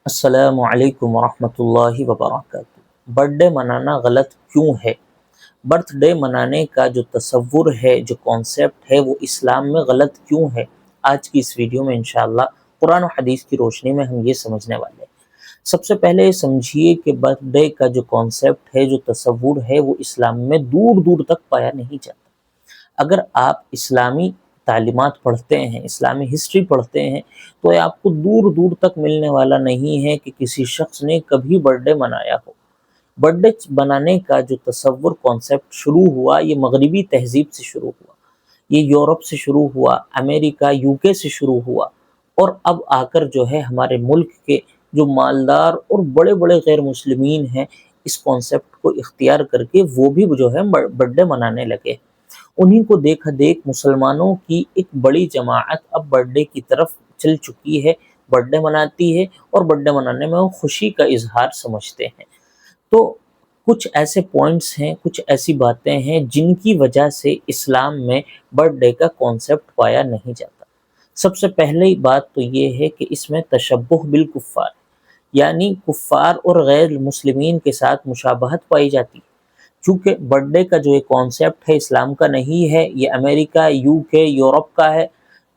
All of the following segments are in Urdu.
السلام علیکم ورحمۃ اللہ وبرکاتہ۔ برتھ ڈے منانا غلط کیوں ہے؟ برتھ ڈے منانے کا جو تصور ہے، جو کانسیپٹ ہے، وہ اسلام میں غلط کیوں ہے؟ آج کی اس ویڈیو میں انشاءاللہ قرآن و حدیث کی روشنی میں ہم یہ سمجھنے والے ہیں۔ سب سے پہلے یہ سمجھیے کہ برتھ ڈے کا جو کانسیپٹ ہے، جو تصور ہے، وہ اسلام میں دور دور تک پایا نہیں جاتا۔ اگر آپ اسلامی تعلیمات پڑھتے ہیں، اسلامی ہسٹری پڑھتے ہیں، تو یہ آپ کو دور دور تک ملنے والا نہیں ہے کہ کسی شخص نے کبھی برتھ ڈے منایا ہو۔ برتھ ڈے بنانے کا جو تصور کانسیپٹ شروع ہوا، یہ مغربی تہذیب سے شروع ہوا، یہ یورپ سے شروع ہوا، امریکہ یوکے سے شروع ہوا، اور اب آ کر جو ہے ہمارے ملک کے جو مالدار اور بڑے بڑے غیر مسلمین ہیں، اس کانسیپٹ کو اختیار کر کے وہ بھی جو ہے برتھ ڈے منانے لگے۔ انہی کو دیکھا دیکھ مسلمانوں کی ایک بڑی جماعت اب برتھ ڈے کی طرف چل چکی ہے، برتھ ڈے مناتی ہے، اور برتھ ڈے منانے میں وہ خوشی کا اظہار سمجھتے ہیں۔ تو کچھ ایسے پوائنٹس ہیں، کچھ ایسی باتیں ہیں جن کی وجہ سے اسلام میں برتھ ڈے کا کانسیپٹ پایا نہیں جاتا۔ سب سے پہلی بات تو یہ ہے کہ اس میں تشبہ بالکفار، یعنی کفار اور غیر مسلمین کے ساتھ مشابہت پائی جاتی ہے۔ چونکہ برتھ ڈے کا جو ایک کانسیپٹ ہے اسلام کا نہیں ہے، یہ امریکہ، یوکے، یورپ کا ہے،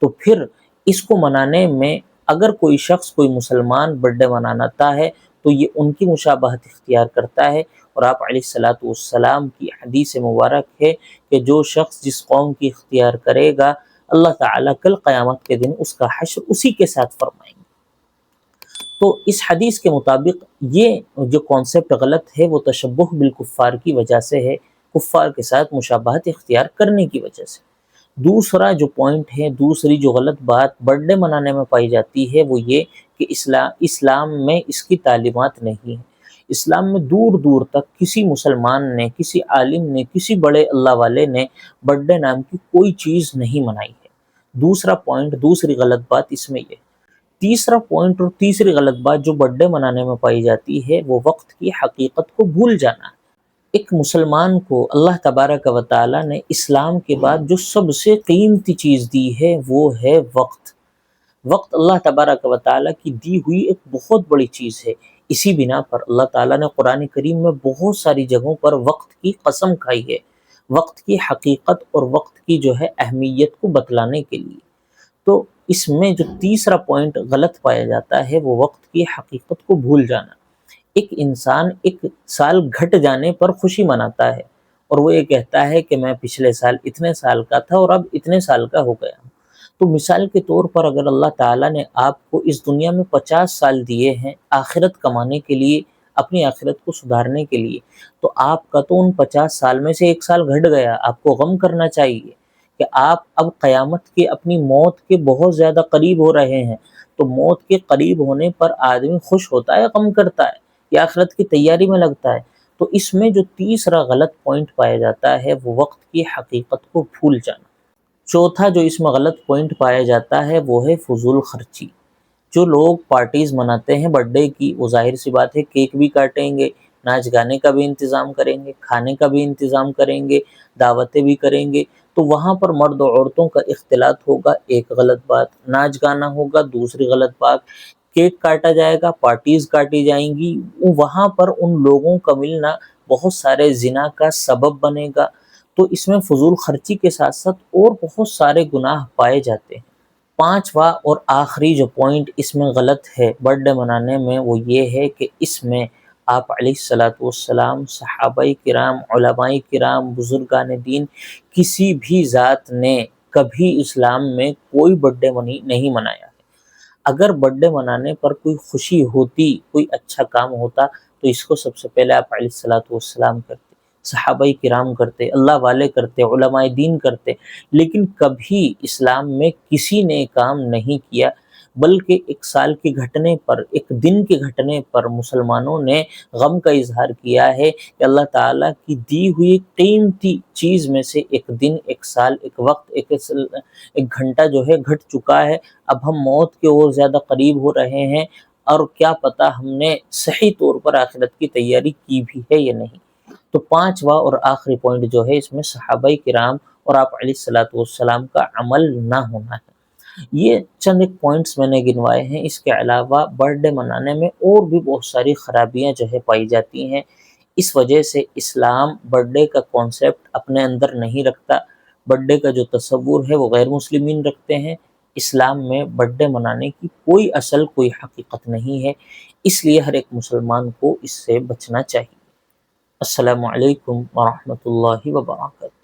تو پھر اس کو منانے میں اگر کوئی شخص، کوئی مسلمان برتھ ڈے مناتا ہے تو یہ ان کی مشابہت اختیار کرتا ہے۔ اور آپ علیہ الصلوۃ والسلام کی حدیث مبارک ہے کہ جو شخص جس قوم کی اختیار کرے گا، اللہ تعالیٰ کل قیامت کے دن اس کا حشر اسی کے ساتھ فرمائیں گے۔ تو اس حدیث کے مطابق یہ جو کانسیپٹ غلط ہے، وہ تشبہ بالکفار کی وجہ سے ہے، کفار کے ساتھ مشابہت اختیار کرنے کی وجہ سے۔ دوسرا جو پوائنٹ ہے، دوسری جو غلط بات برتھ ڈے منانے میں پائی جاتی ہے، وہ یہ کہ اسلام میں اس کی تعلیمات نہیں ہے۔ اسلام میں دور دور تک کسی مسلمان نے، کسی عالم نے، کسی بڑے اللہ والے نے برتھ ڈے نام کی کوئی چیز نہیں منائی ہے۔ دوسرا پوائنٹ، دوسری غلط بات اس میں یہ۔ تیسرا پوائنٹ اور تیسری غلط بات جو برتھ ڈے منانے میں پائی جاتی ہے، وہ وقت کی حقیقت کو بھول جانا ہے۔ ایک مسلمان کو اللہ تبارک و تعالی نے اسلام کے بعد جو سب سے قیمتی چیز دی ہے، وہ ہے وقت۔ وقت اللہ تبارک و تعالی کی دی ہوئی ایک بہت بڑی چیز ہے۔ اسی بنا پر اللہ تعالیٰ نے قرآن کریم میں بہت ساری جگہوں پر وقت کی قسم کھائی ہے، وقت کی حقیقت اور وقت کی جو ہے اہمیت کو بتلانے کے لیے۔ تو اس میں جو تیسرا پوائنٹ غلط پایا جاتا ہے، وہ وقت کی حقیقت کو بھول جانا۔ ایک انسان ایک سال گھٹ جانے پر خوشی مناتا ہے، اور وہ یہ کہتا ہے کہ میں پچھلے سال اتنے سال کا تھا اور اب اتنے سال کا ہو گیا ہوں۔ تو مثال کے طور پر اگر اللہ تعالیٰ نے آپ کو اس دنیا میں 50 سال دیے ہیں آخرت کمانے کے لیے، اپنی آخرت کو سدھارنے کے لیے، تو آپ کا تو ان 50 سال میں سے ایک سال گھٹ گیا۔ آپ کو غم کرنا چاہیے کہ آپ اب قیامت کے، اپنی موت کے بہت زیادہ قریب ہو رہے ہیں۔ تو موت کے قریب ہونے پر آدمی خوش ہوتا ہے، غم کرتا ہے، یا آخرت کی تیاری میں لگتا ہے۔ تو اس میں جو تیسرا غلط پوائنٹ پایا جاتا ہے، وہ وقت کی حقیقت کو بھول جانا۔ چوتھا جو اس میں غلط پوائنٹ پایا جاتا ہے، وہ ہے فضول خرچی۔ جو لوگ پارٹیز مناتے ہیں برتھ ڈے کی، وہ ظاہر سی بات ہے کیک بھی کاٹیں گے، ناچ گانے کا بھی انتظام کریں گے، کھانے کا بھی انتظام کریں گے، دعوتیں بھی کریں گے۔ تو وہاں پر مرد و عورتوں کا اختلاط ہوگا، ایک غلط بات، ناچ گانا ہوگا، دوسری غلط بات، کیک کاٹا جائے گا، پارٹیز کاٹی جائیں گی۔ وہاں پر ان لوگوں کا ملنا بہت سارے زنا کا سبب بنے گا۔ تو اس میں فضول خرچی کے ساتھ ساتھ اور بہت سارے گناہ پائے جاتے ہیں۔ پانچواں اور آخری جو پوائنٹ اس میں غلط ہے برتھ ڈے منانے میں، وہ یہ ہے کہ اس میں آپ علیہ الصلوۃ والسلام، صحابہ کرام، علماء کرام، بزرگان دین، کسی بھی ذات نے کبھی اسلام میں کوئی برتھ ڈے نہیں منایا ہے۔ اگر برتھ ڈے منانے پر کوئی خوشی ہوتی، کوئی اچھا کام ہوتا، تو اس کو سب سے پہلے آپ علیہ الصلوۃ والسلام کرتے، صحابہ کرام کرتے، اللہ والے کرتے، علماء دین کرتے۔ لیکن کبھی اسلام میں کسی نے کام نہیں کیا، بلکہ ایک سال کے گھٹنے پر، ایک دن کے گھٹنے پر مسلمانوں نے غم کا اظہار کیا ہے کہ اللہ تعالیٰ کی دی ہوئی قیمتی چیز میں سے ایک دن، ایک سال، ایک وقت، ایک گھنٹہ جو ہے گھٹ چکا ہے۔ اب ہم موت کے اور زیادہ قریب ہو رہے ہیں، اور کیا پتہ ہم نے صحیح طور پر آخرت کی تیاری کی بھی ہے یا نہیں۔ تو پانچواں اور آخری پوائنٹ جو ہے، اس میں صحابہ کرام اور آپ علیہ الصلوۃ والسلام کا عمل نہ ہونا ہے۔ یہ چند ایک پوائنٹس میں نے گنوائے ہیں، اس کے علاوہ برتھ ڈے منانے میں اور بھی بہت ساری خرابیاں جو ہے پائی جاتی ہیں۔ اس وجہ سے اسلام برتھ ڈے کا کانسیپٹ اپنے اندر نہیں رکھتا، برتھ ڈے کا جو تصور ہے وہ غیر مسلمین رکھتے ہیں۔ اسلام میں برتھ ڈے منانے کی کوئی اصل کوئی حقیقت نہیں ہے، اس لیے ہر ایک مسلمان کو اس سے بچنا چاہیے۔ السلام علیکم ورحمۃ اللہ وبرکاتہ۔